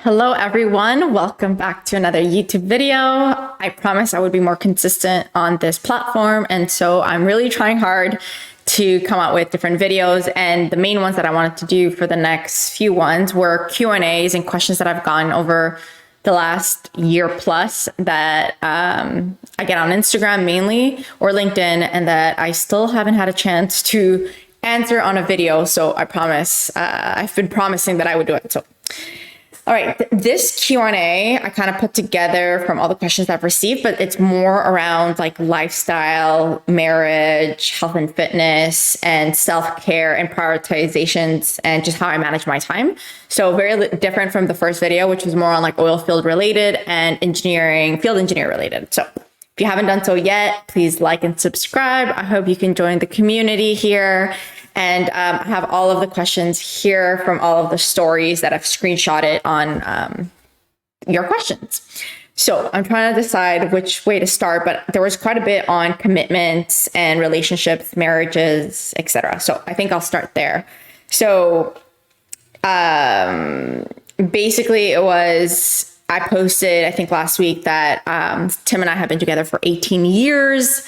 Hello everyone, welcome back to another YouTube video. I promised I would be more consistent on this platform, and so I'm really trying hard to come out with different videos, and the main ones that I wanted to do for the next few ones were Q&As and questions that I've gotten over the last year plus that I get on Instagram mainly or LinkedIn, and that I still haven't had a chance to answer on a video. So I promise, I've been promising that I would do it. So all right, this Q&A I kind of put together from all the questions I've received, but it's more around like lifestyle, marriage, health and fitness, and self-care and prioritizations, and just how I manage my time. So very different from the first video, which was more on like oil field related and engineering, field engineer related. So if you haven't done so yet, please like and subscribe. I hope you can join the community here. And I have all of the questions here from all of the stories that I've screenshotted on your questions. So I'm trying to decide which way to start, but there was quite a bit on commitments and relationships, marriages, etc. So I think I'll start there. So basically it was, I posted, I think last week that Tim and I have been together for 18 years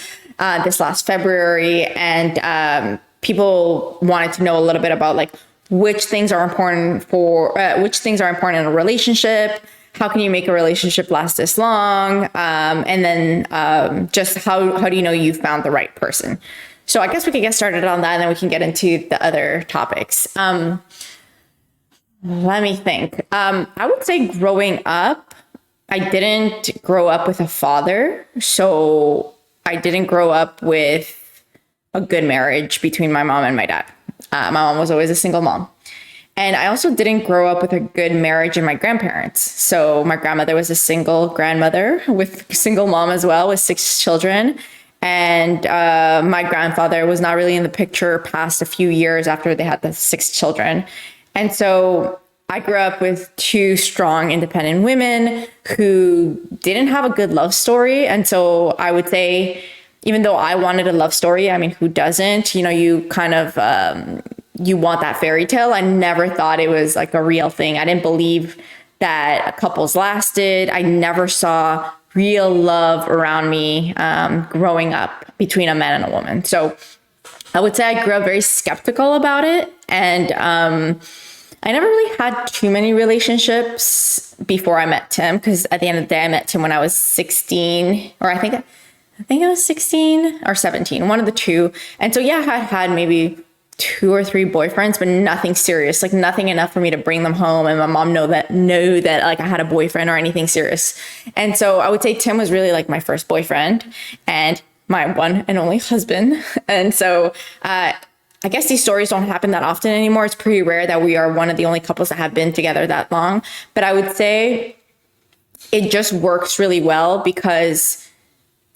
this last February. And people wanted to know a little bit about like which things are important in a relationship. How can you make a relationship last this long? And then just how do you know you found the right person? So I guess we could get started on that, and then we can get into the other topics. Let me think. I would say growing up, I didn't grow up with a father. So I didn't grow up with a good marriage between my mom and my dad. My mom was always a single mom. And I also didn't grow up with a good marriage in my grandparents. So my grandmother was a single grandmother with single mom as well, with 6 children. And my grandfather was not really in the picture past a few years after they had the 6 children. And so I grew up with 2 strong, independent women who didn't have a good love story. And so I would say, even though I wanted a love story, I mean, who doesn't? You know, you kind of, you want that fairy tale. I never thought it was like a real thing. I didn't believe that couples lasted. I never saw real love around me growing up between a man and a woman. So I would say I grew up very skeptical about it. And I never really had too many relationships before I met Tim, because at the end of the day, I met Tim when I was 16, or I think I was 16 or 17, one of the two. And so, yeah, I had maybe 2 or 3 boyfriends, but nothing serious, like nothing enough for me to bring them home. And my mom knew that like I had a boyfriend or anything serious. And so I would say Tim was really like my first boyfriend and my one and only husband. And so, I guess these stories don't happen that often anymore. It's pretty rare that we are one of the only couples that have been together that long. But I would say it just works really well because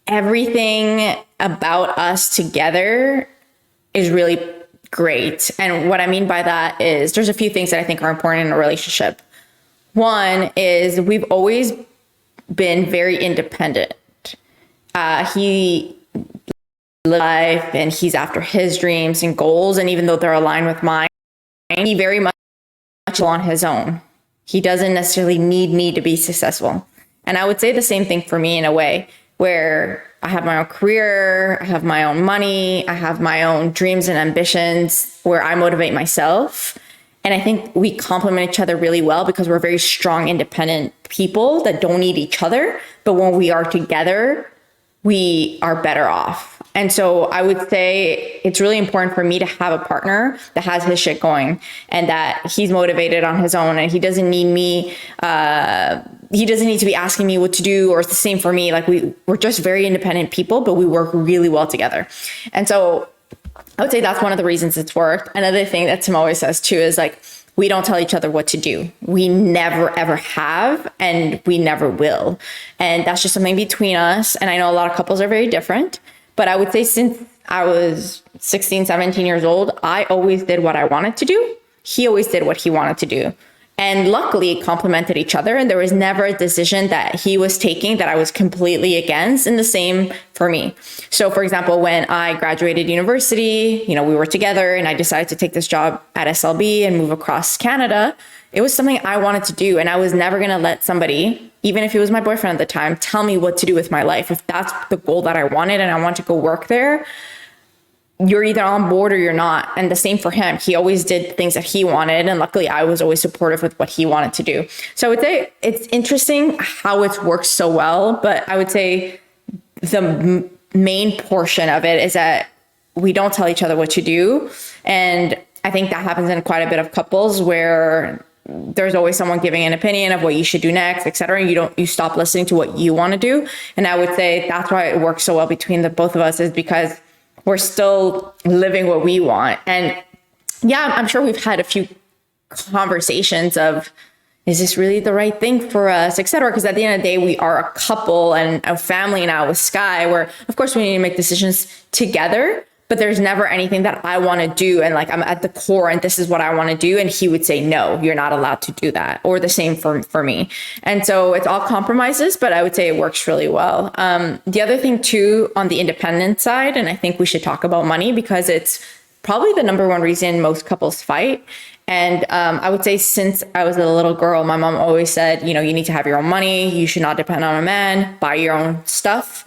everything about us together is really great. And what I mean by that is there's a few things that I think are important in a relationship. One is we've always been very independent. He life and he's after his dreams and goals, and even though they're aligned with mine, he very much on his own. He doesn't necessarily need me to be successful. And I would say the same thing for me in a way, where I have my own career, I have my own money, I have my own dreams and ambitions, where I motivate myself. And I think we complement each other really well because we're very strong, independent people that don't need each other. But when we are together, we are better off. And so I would say it's really important for me to have a partner that has his shit going and that he's motivated on his own, and he doesn't need me. He doesn't need to be asking me what to do, or it's the same for me. Like we're just very independent people, but we work really well together. And so I would say that's one of the reasons it's worked. Another thing that Tim always says too is like, we don't tell each other what to do. We never, ever have, and we never will. And that's just something between us. And I know a lot of couples are very different, but I would say since I was 16, 17 years old, I always did what I wanted to do. He always did what he wanted to do. And luckily it complemented each other. And there was never a decision that he was taking that I was completely against, and the same for me. So for example, when I graduated university, we were together and I decided to take this job at SLB and move across Canada. It was something I wanted to do. And I was never going to let somebody, even if he was my boyfriend at the time, tell me what to do with my life. If that's the goal that I wanted and I want to go work there, you're either on board or you're not. And the same for him. He always did things that he wanted. And luckily I was always supportive with what he wanted to do. So I would say it's interesting how it's worked so well. But I would say the main portion of it is that we don't tell each other what to do. And I think that happens in quite a bit of couples where there's always someone giving an opinion of what you should do next, et cetera. And you stop listening to what you want to do. And I would say that's why it works so well between the both of us, is because we're still living what we want. And yeah, I'm sure we've had a few conversations of, is this really the right thing for us, et cetera? Because at the end of the day, we are a couple and a family now with Sky, where of course we need to make decisions together, but there's never anything that I want to do. And like, I'm at the core and this is what I want to do. And he would say, no, you're not allowed to do that. Or the same for me. And so it's all compromises, but I would say it works really well. The other thing too, on the independent side, and I think we should talk about money because it's probably the number one reason most couples fight. And I would say since I was a little girl, my mom always said, you need to have your own money. You should not depend on a man, buy your own stuff.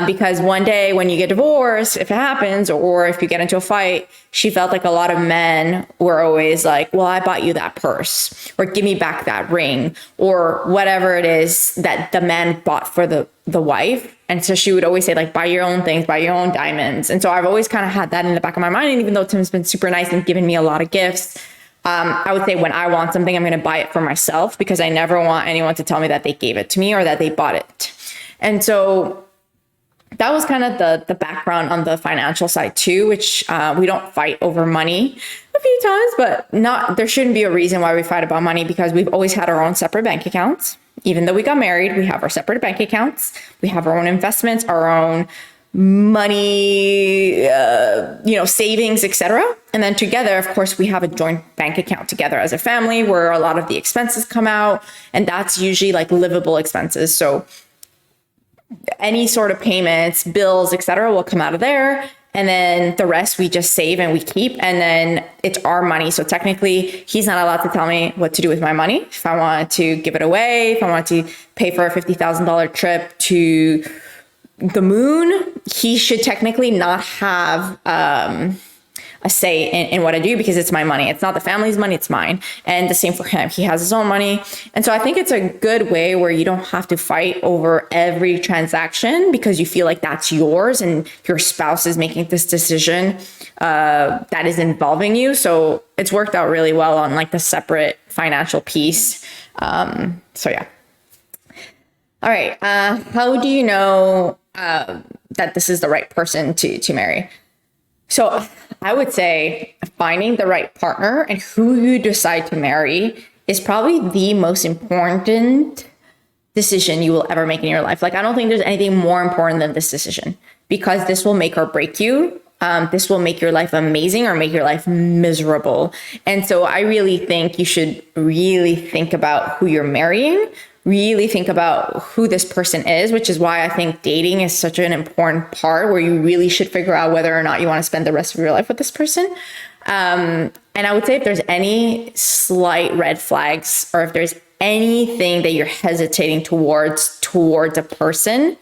Because one day when you get divorced, if it happens, or if you get into a fight, she felt like a lot of men were always like, well, I bought you that purse, or give me back that ring, or whatever it is that the man bought for the wife. And so she would always say, like, buy your own things, buy your own diamonds. And so I've always kind of had that in the back of my mind. And even though Tim's been super nice and given me a lot of gifts, I would say when I want something, I'm going to buy it for myself, because I never want anyone to tell me that they gave it to me or that they bought it. And so that was kind of the background on the financial side too, which we don't fight over money a few times, but there shouldn't be a reason why we fight about money, because we've always had our own separate bank accounts. Even though we got married, we have our separate bank accounts. We have our own investments, our own money, savings, etc. And then together, of course, we have a joint bank account together as a family where a lot of the expenses come out, and that's usually like livable expenses. So any sort of payments, bills, etc., will come out of there. And then the rest we just save and we keep. And then it's our money. So technically, he's not allowed to tell me what to do with my money. If I want to give it away, if I want to pay for a $50,000 trip to the moon, he should technically not have a say in what I do, because it's my money. It's not the family's money, it's mine. And the same for him. He has his own money. And so I think it's a good way where you don't have to fight over every transaction because you feel like that's yours and your spouse is making this decision that is involving you. So it's worked out really well on like the separate financial piece. So yeah. All right. How do you know that this is the right person to marry? So I would say finding the right partner and who you decide to marry is probably the most important decision you will ever make in your life. Like, I don't think there's anything more important than this decision, because this will make or break you. This will make your life amazing or make your life miserable. And so I really think you should really think about who you're marrying, really think about who this person is, which is why I think dating is such an important part where you really should figure out whether or not you want to spend the rest of your life with this person. And I would say if there's any slight red flags, or if there's anything that you're hesitating towards a person,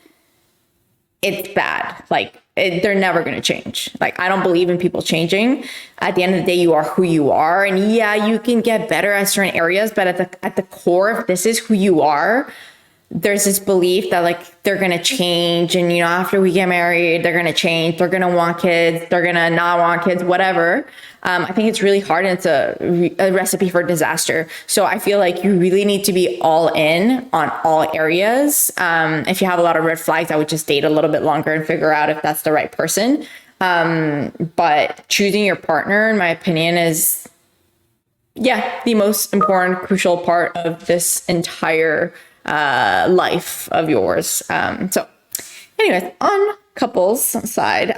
it's bad. Like, they're never going to change. Like, I don't believe in people changing. At the end of the day, you are who you are. And yeah, you can get better at certain areas, but at the core, if this is who you are, there's this belief that like they're going to change. And, after we get married, they're going to change. They're going to want kids. They're going to not want kids, whatever. I think it's really hard, and it's a recipe for disaster. So I feel like you really need to be all in on all areas. If you have a lot of red flags, I would just date a little bit longer and figure out if that's the right person. But choosing your partner, in my opinion, is, the most important, crucial part of this entire life of yours. So anyways, on couples side.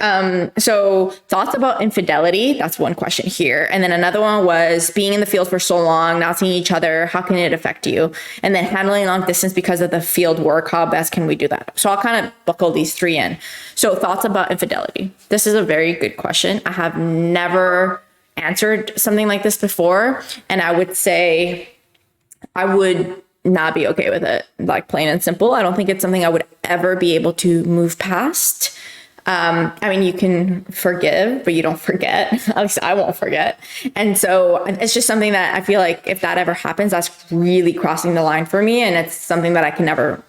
So thoughts about infidelity. That's one question here. And then another one was being in the field for so long, not seeing each other. How can it affect you? And then handling long distance because of the field work. How best can we do that? So I'll kind of buckle these three in. So thoughts about infidelity. This is a very good question. I have never answered something like this before. And I would say I would not be okay with it, like plain and simple. I don't think it's something I would ever be able to move past. I mean, you can forgive, but you don't forget. At least I won't forget. And so it's just something that I feel like if that ever happens, that's really crossing the line for me. And it's something that I can never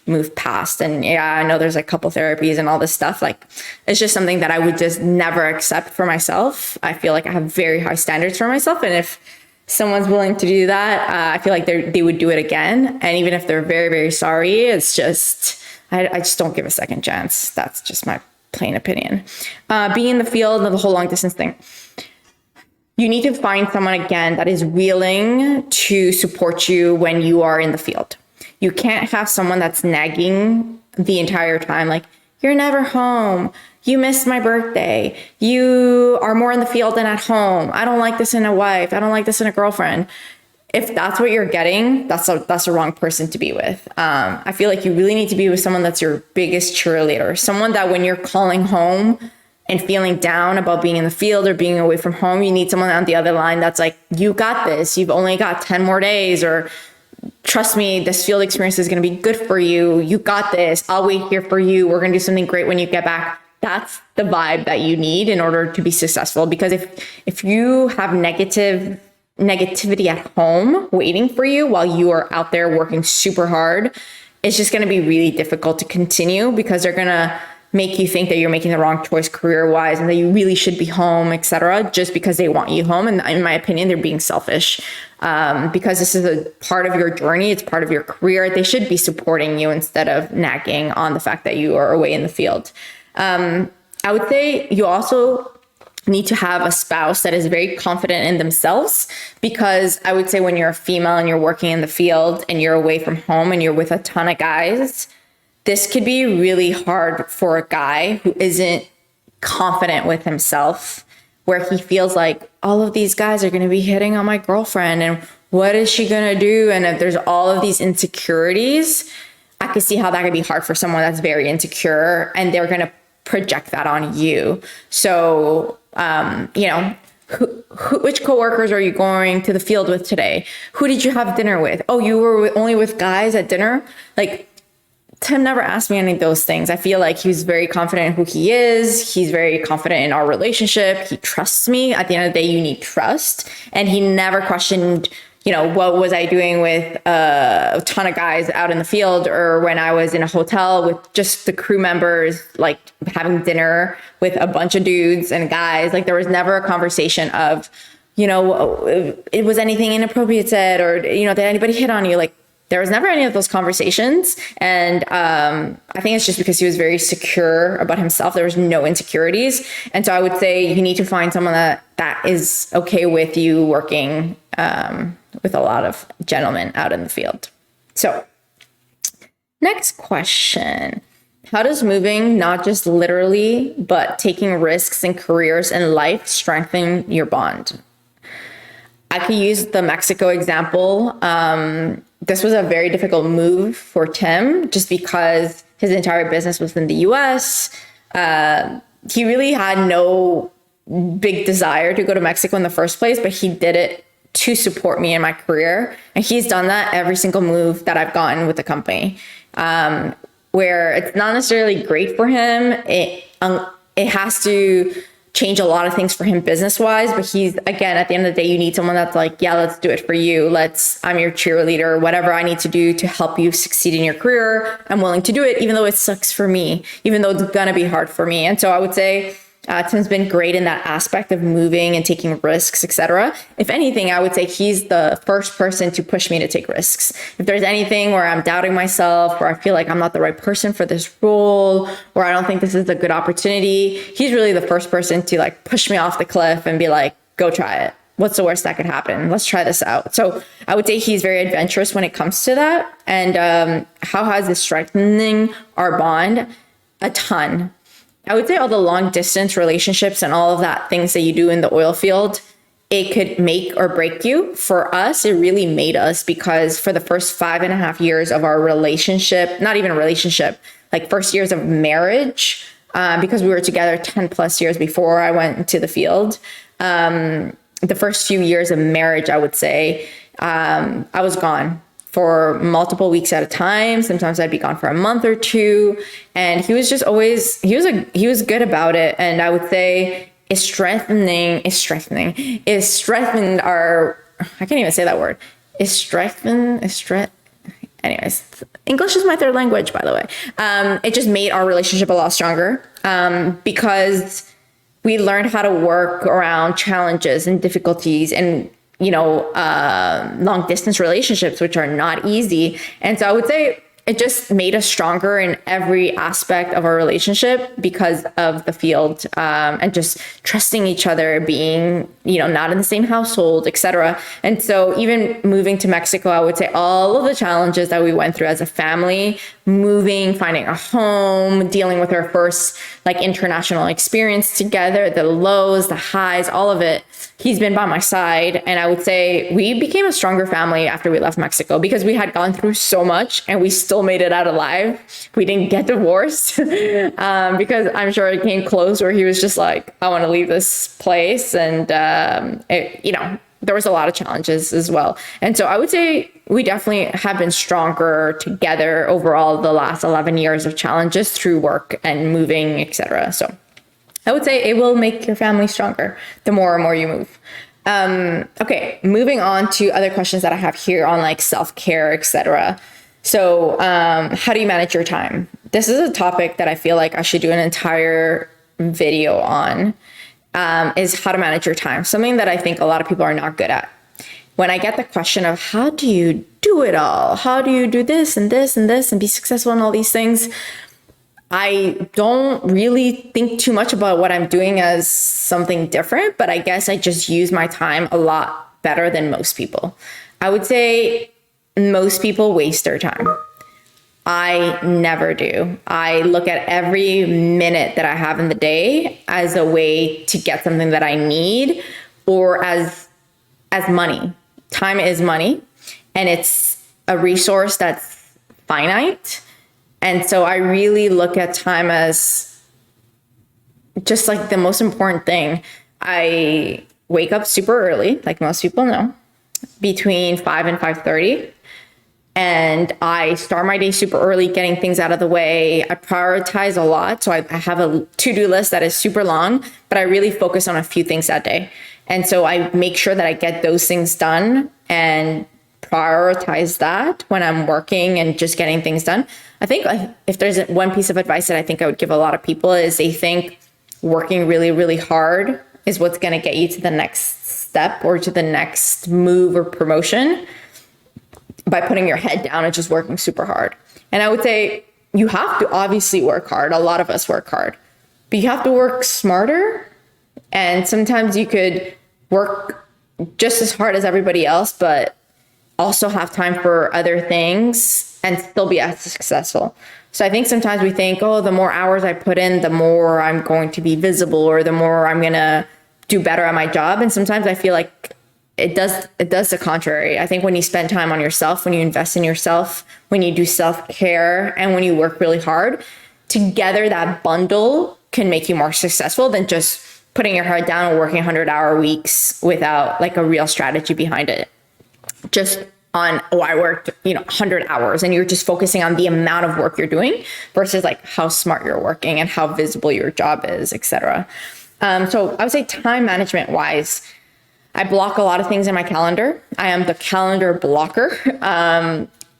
move past. And yeah, I know there's like couple therapies and all this stuff. Like, it's just something that I would just never accept for myself. I feel like I have very high standards for myself. And if someone's willing to do that, I feel like they would do it again. And even if they're very, very sorry, it's just, I just don't give a second chance. That's just my plain opinion. Being in the field and the whole long distance thing. You need to find someone, again, that is willing to support you when you are in the field. You can't have someone that's nagging the entire time. Like, you're never home. You missed my birthday. You are more in the field than at home. I don't like this in a wife. I don't like this in a girlfriend. If that's what you're getting, that's the wrong person to be with. I feel like you really need to be with someone that's your biggest cheerleader. Someone that when you're calling home and feeling down about being in the field or being away from home, you need someone on the other line that's like, you got this. You've only got 10 more days, or trust me, this field experience is going to be good for you. You got this. I'll wait here for you. We're going to do something great when you get back. That's the vibe that you need in order to be successful. Because if you have negativity at home waiting for you while you are out there working super hard, it's just going to be really difficult to continue, because they're going to make you think that you're making the wrong choice career-wise and that you really should be home, etc., just because they want you home. And in my opinion, they're being selfish, because this is a part of your journey. It's part of your career. They should be supporting you instead of nagging on the fact that you are away in the field. I would say you also need to have a spouse that is very confident in themselves, because I would say when you're a female and you're working in the field and you're away from home and you're with a ton of guys, this could be really hard for a guy who isn't confident with himself, where he feels like all of these guys are going to be hitting on my girlfriend and what is she going to do? And if there's all of these insecurities, I could see how that could be hard for someone that's very insecure, and they're going to project that on you. So, which coworkers are you going to the field with today? Who did you have dinner with? Oh, you were only with guys at dinner? Like, Tim never asked me any of those things. I feel like he's very confident in who he is. He's very confident in our relationship. He trusts me. At the end of the day, you need trust. And he never questioned, what was I doing with a ton of guys out in the field, or when I was in a hotel with just the crew members, like having dinner with a bunch of dudes and guys. Like, there was never a conversation of, it was anything inappropriate said, or, did anybody hit on you? Like, there was never any of those conversations. And I think it's just because he was very secure about himself. There was no insecurities. And so I would say you need to find someone that is okay with you working with a lot of gentlemen out in the field. So next question. How does moving, not just literally, but taking risks in careers and life, strengthen your bond? I could use the Mexico example. This was a very difficult move for Tim, just because his entire business was in the US. He really had no big desire to go to Mexico in the first place, but he did it to support me in my career. And he's done that every single move that I've gotten with the company, where it's not necessarily great for him. It has to change a lot of things for him business-wise, but he's, again, at the end of the day, you need someone that's like, yeah, let's do it for you. I'm your cheerleader. Whatever I need to do to help you succeed in your career, I'm willing to do it, even though it sucks for me, even though it's gonna be hard for me. And so I would say Tim's been great in that aspect of moving and taking risks, etc. If anything, I would say he's the first person to push me to take risks. If there's anything where I'm doubting myself, or I feel like I'm not the right person for this role, or I don't think this is a good opportunity, he's really the first person to like push me off the cliff and be like, go try it. What's the worst that could happen? Let's try this out. So I would say he's very adventurous when it comes to that. And how has this strengthening our bond? A ton. I would say all the long distance relationships and all of that things that you do in the oil field, it could make or break you. For us, it really made us, because for the first 5.5 years of our relationship, not even a relationship, like first years of marriage, because we were together 10 plus years before I went into the field. The first few years of marriage, I would say, I was gone for multiple weeks at a time. Sometimes I'd be gone for a month or two. And he was just always, he was good about it. And I would say it strengthened our, I can't even say that word. Anyways, English is my third language, by the way. It just made our relationship a lot stronger, because we learned how to work around challenges and difficulties and, long distance relationships, which are not easy. And so I would say it just made us stronger in every aspect of our relationship because of the field, and just trusting each other, being, not in the same household, etc. And so even moving to Mexico, I would say all of the challenges that we went through as a family, moving, finding a home, dealing with our first international experience together, the lows, the highs, all of it, he's been by my side. And I would say we became a stronger family after we left Mexico, because we had gone through so much and we still made it out alive. We didn't get divorced, because I'm sure it came close where he was just like, I want to leave this place. And, there was a lot of challenges as well. And so I would say we definitely have been stronger together overall the last 11 years of challenges through work and moving, etc. So I would say it will make your family stronger the more and more you move. Okay, moving on to other questions that I have here on self-care, etc. So how do you manage your time? This is a topic that I feel like I should do an entire video on, is how to manage your time. Something that I think a lot of people are not good at. When I get the question of how do you do it all? How do you do this and this and this and be successful in all these things? I don't really think too much about what I'm doing as something different, but I guess I just use my time a lot better than most people. I would say most people waste their time. I never do. I look at every minute that I have in the day as a way to get something that I need, or as money. Time is money, and it's a resource that's finite. And so I really look at time as just the most important thing. I wake up super early, like most people know, between 5 and 5:30. And I start my day super early, getting things out of the way. I prioritize a lot. So I have a to-do list that is super long, but I really focus on a few things that day. And so I make sure that I get those things done and prioritize that when I'm working and just getting things done. I think if there's one piece of advice that I think I would give a lot of people, is they think working really, really hard is what's going to get you to the next step or to the next move or promotion, by putting your head down and just working super hard. And I would say you have to obviously work hard. A lot of us work hard, but you have to work smarter. And sometimes you could work just as hard as everybody else, but also have time for other things and still be as successful. So I think sometimes we think, oh, the more hours I put in, the more I'm going to be visible, or the more I'm going to do better at my job. And sometimes I feel like it does the contrary. I think when you spend time on yourself, when you invest in yourself, when you do self-care, and when you work really hard, together that bundle can make you more successful than just putting your head down and working 100-hour weeks without a real strategy behind it. Just on, I worked 100 hours, and you're just focusing on the amount of work you're doing versus how smart you're working and how visible your job is, etc. So I would say time management wise, I block a lot of things in my calendar. I am the calendar blocker.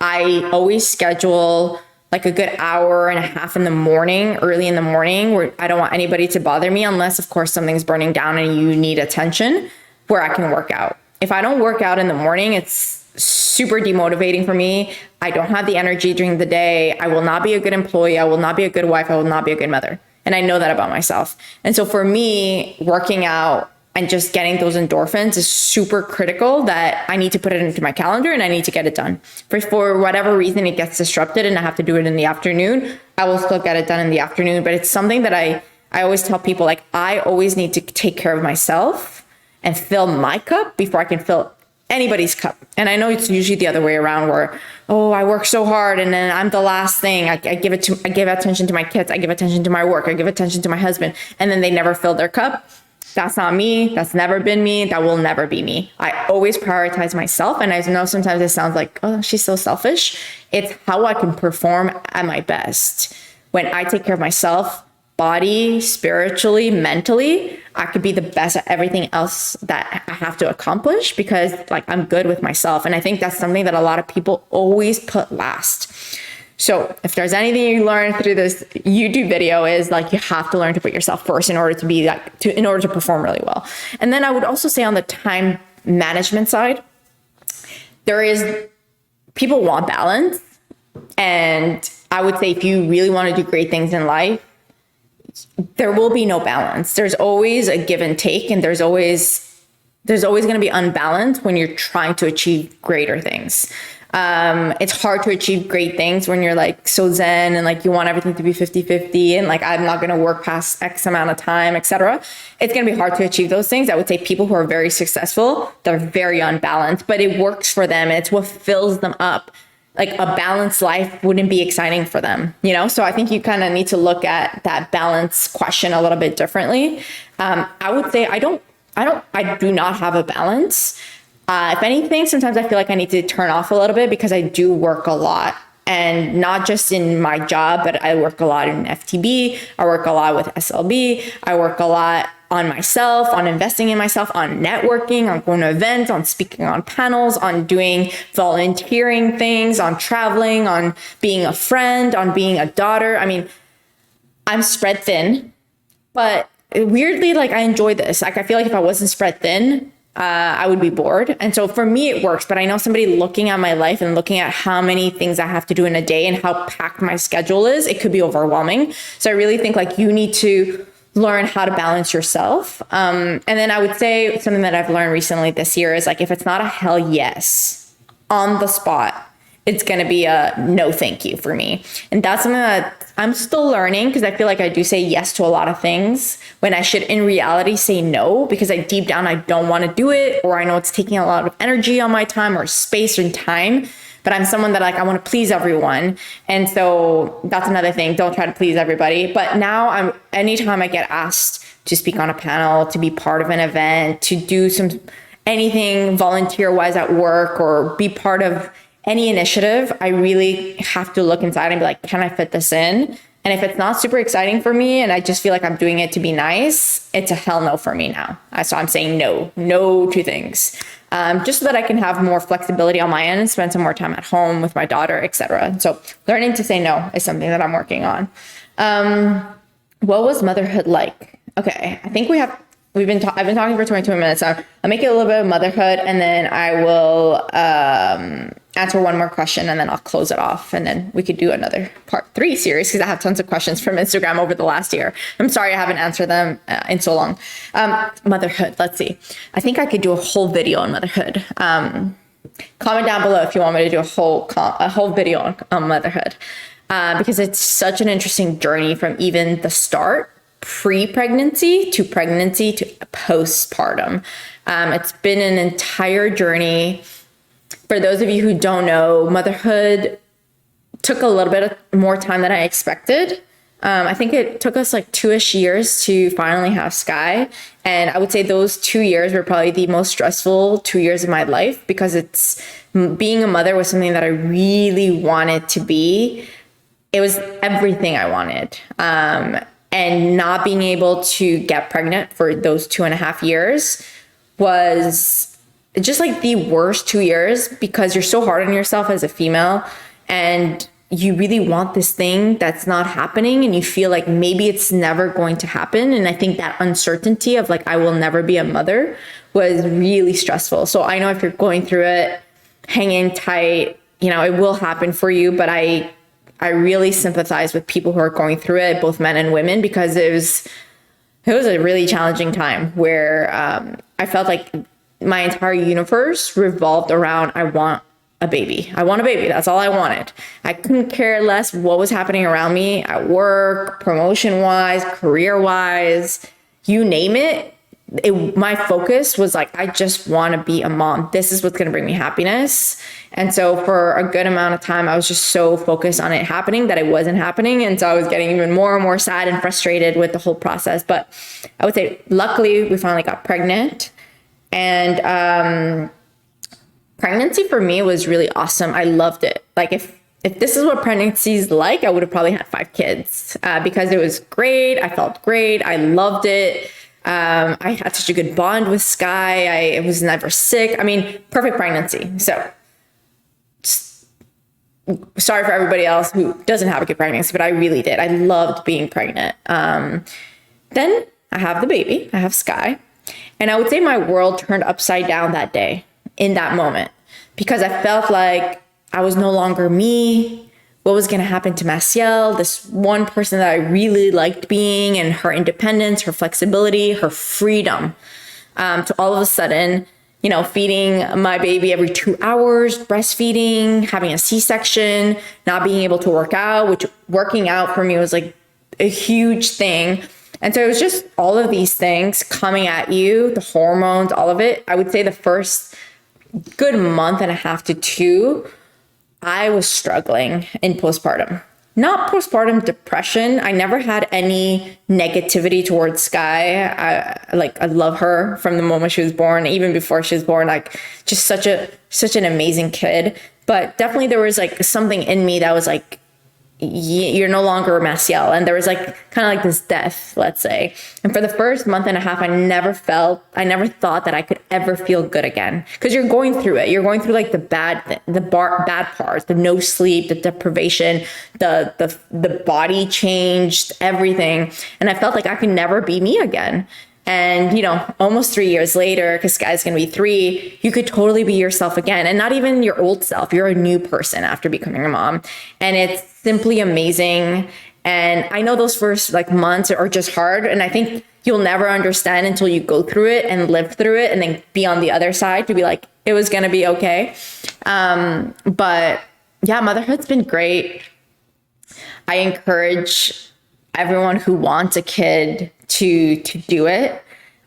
I always schedule a good hour and a half in the morning, early in the morning, where I don't want anybody to bother me, unless of course something's burning down and you need attention, where I can work out. If I don't work out in the morning, it's super demotivating for me. I don't have the energy during the day. I will not be a good employee. I will not be a good wife. I will not be a good mother. And I know that about myself. And so for me, working out and just getting those endorphins is super critical, that I need to put it into my calendar and I need to get it done. For whatever reason, it gets disrupted and I have to do it in the afternoon, I will still get it done in the afternoon. But it's something that I I always tell people, like, I always need to take care of myself and fill my cup before I can fill anybody's cup. And I know it's usually the other way around where, oh, I work so hard and then I'm the last thing. I give attention to my kids. I give attention to my work. I give attention to my husband. And then they never fill their cup. That's not me. That's never been me. That will never be me. I always prioritize myself. And I know sometimes it sounds like, oh, she's so selfish. It's how I can perform at my best. When I take care of myself, body, spiritually, mentally, I could be the best at everything else that I have to accomplish because like I'm good with myself. And I think that's something that a lot of people always put last. So if there's anything you learn through this YouTube video is like, you have to learn to put yourself first in order to be like, in order to perform really well. And then I would also say on the time management side, people want balance. And I would say if you really want to do great things in life, there will be no balance. There's always a give and take, and there's always going to be unbalance when you're trying to achieve greater things. It's hard to achieve great things when you're like so zen and like you want everything to be 50-50 and like I'm not going to work past X amount of time, etc. It's going to be hard to achieve those things. I would say people who are very successful, they're very unbalanced, but it works for them and it's what fills them up. Like a balanced life wouldn't be exciting for them, you know? So I think you kind of need to look at that balance question a little bit differently. I would say I do not have a balance. If anything, sometimes I feel like I need to turn off a little bit because I do work a lot, and not just in my job, but I work a lot in FTB. I work a lot with SLB. I work a lot on myself, on investing in myself, on networking, on going to events, on speaking on panels, on doing volunteering things, on traveling, on being a friend, on being a daughter. I mean, I'm spread thin, but weirdly, like I enjoy this. Like I feel like if I wasn't spread thin, I would be bored. And so for me, it works. But I know somebody looking at my life and looking at how many things I have to do in a day and how packed my schedule is, it could be overwhelming. So I really think like you need to learn how to balance yourself. And then I would say something that I've learned recently this year is like, if it's not a hell yes on the spot, it's going to be a no thank you for me. And that's something that I'm still learning because I feel like I do say yes to a lot of things when I should in reality say no, because I deep down, I don't want to do it, or I know it's taking a lot of energy on my time or space and time. But I'm someone that like, I want to please everyone. And so that's another thing. Don't try to please everybody. But now anytime I get asked to speak on a panel, to be part of an event, to do anything volunteer wise at work or be part of any initiative, I really have to look inside and be like, can I fit this in? And if it's not super exciting for me and I just feel like I'm doing it to be nice, it's a hell no for me now. So I'm saying no to things. Just so that I can have more flexibility on my end and spend some more time at home with my daughter, etc. So learning to say no is something that I'm working on. What was motherhood like? Okay, I think I've been talking for 22 minutes. So I'll make it a little bit of motherhood, and then I will answer one more question, and then I'll close it off, and then we could do another part 3 series because I have tons of questions from Instagram over the last year. I'm sorry I haven't answered them in so long. Motherhood. Let's see. I think I could do a whole video on motherhood. Comment down below if you want me to do a whole video on motherhood, because it's such an interesting journey from even the start, pre-pregnancy to pregnancy to postpartum. It's been an entire journey. For those of you who don't know, motherhood took a little bit more time than I expected. I think it took us like 2-ish years to finally have Sky. And I would say those 2 years were probably the most stressful 2 years of my life, because being a mother was something that I really wanted to be. It was everything I wanted. And not being able to get pregnant for those 2.5 years was just like the worst 2 years, because you're so hard on yourself as a female and you really want this thing that's not happening and you feel like maybe it's never going to happen. And I think that uncertainty of like, I will never be a mother was really stressful. So I know if you're going through it, hang in tight, it will happen for you. But I really sympathize with people who are going through it, both men and women, because it was a really challenging time where I felt like my entire universe revolved around, I want a baby. I want a baby. That's all I wanted. I couldn't care less what was happening around me at work, promotion wise, career wise, you name it. My focus was like, I just want to be a mom. This is what's going to bring me happiness. And so for a good amount of time, I was just so focused on it happening that it wasn't happening. And so I was getting even more and more sad and frustrated with the whole process. But I would say, luckily, we finally got pregnant. And pregnancy for me was really awesome. I loved it. Like if this is what pregnancy is like, I would have probably had 5 kids because it was great. I felt great. I loved it. I had such a good bond with Sky. I was never sick. I mean, perfect pregnancy. So sorry for everybody else who doesn't have a good pregnancy, but I really did. I loved being pregnant. Then I have the baby. I have Sky. And I would say my world turned upside down that day, in that moment, because I felt like I was no longer me. What was going to happen to Maciel, this one person that I really liked being, and her independence, her flexibility, her freedom, to all of a sudden, feeding my baby every 2 hours, breastfeeding, having a C-section, not being able to work out, which working out for me was like a huge thing. And so it was just all of these things coming at you, the hormones, all of it. I would say the first good month and a half to 2, I was struggling in postpartum. Not postpartum depression. I never had any negativity towards Sky. I love her from the moment she was born, even before she was born, like just such an amazing kid. But definitely there was like something in me that was like, you're no longer Maciel. And there was like kind of like this death, let's say. And for the first month and a half, I never thought that I could ever feel good again, because you're going through it. You're going through like the bad parts, the no sleep, the deprivation, the body changed, everything. And I felt like I could never be me again. And, almost 3 years later, because Sky's going to be 3, you could totally be yourself again. And not even your old self. You're a new person after becoming a mom. And it's simply amazing. And I know those first months are just hard. And I think you'll never understand until you go through it and live through it and then be on the other side to be like, it was going to be okay. But yeah, motherhood's been great. I encourage everyone who wants a kid to do it.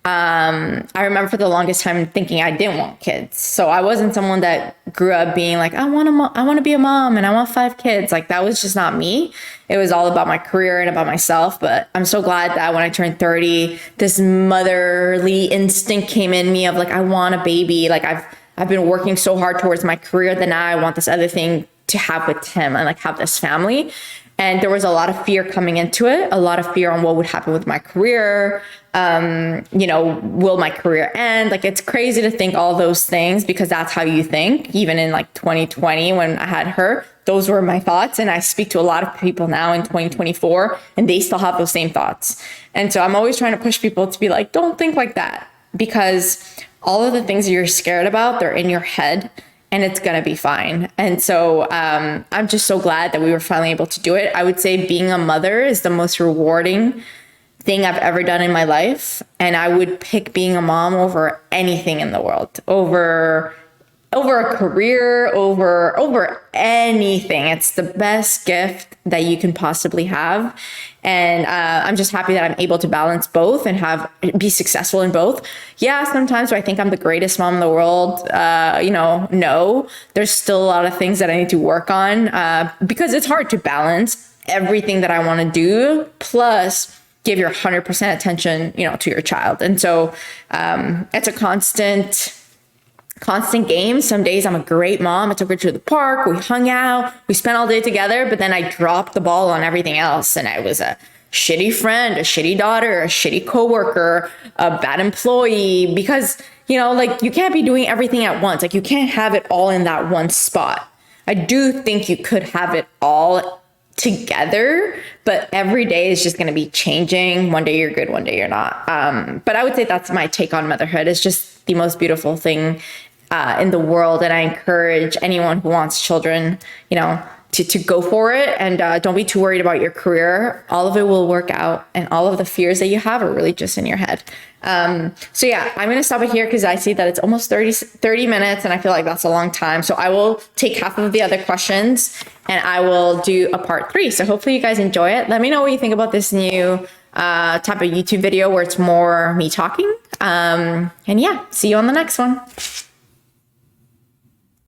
I remember for the longest time thinking I didn't want kids. So I wasn't someone that grew up being like, I want to be a mom and I want 5 kids. Like that was just not me. It was all about my career and about myself. But I'm so glad that when I turned 30, this motherly instinct came in me of like, I want a baby. Like I've been working so hard towards my career that now I want this other thing to have with Tim and like have this family. And there was a lot of fear coming into it, a lot of fear on what would happen with my career. Will my career end? Like, it's crazy to think all those things because that's how you think. Even in 2020, when I had her, those were my thoughts. And I speak to a lot of people now in 2024, and they still have those same thoughts. And so I'm always trying to push people to be like, don't think like that, because all of the things you're scared about, they're in your head. And it's going to be fine. And so I'm just so glad that we were finally able to do it. I would say being a mother is the most rewarding thing I've ever done in my life. And I would pick being a mom over anything in the world, over a career, over anything. It's the best gift that you can possibly have. And I'm just happy that I'm able to balance both and be successful in both. Yeah, sometimes do I think I'm the greatest mom in the world? No, there's still a lot of things that I need to work on because it's hard to balance everything that I want to do, plus give your 100% attention, to your child. And so it's a constant game. Some days I'm a great mom. I took her to the park. We hung out. We spent all day together, but then I dropped the ball on everything else. And I was a shitty friend, a shitty daughter, a shitty coworker, a bad employee, because, you can't be doing everything at once. Like you can't have it all in that one spot. I do think you could have it all together, but every day is just going to be changing. One day you're good, one day you're not. But I would say that's my take on motherhood. It's just the most beautiful thing in the world. And I encourage anyone who wants children, to go for it, and don't be too worried about your career. All of it will work out, and all of the fears that you have are really just in your head. So yeah, I'm going to stop it here because I see that it's almost 30 minutes, and I feel like that's a long time. So I will take half of the other questions and I will do a part 3. So hopefully you guys enjoy it. Let me know what you think about this new type of YouTube video where it's more me talking. And yeah, see you on the next one.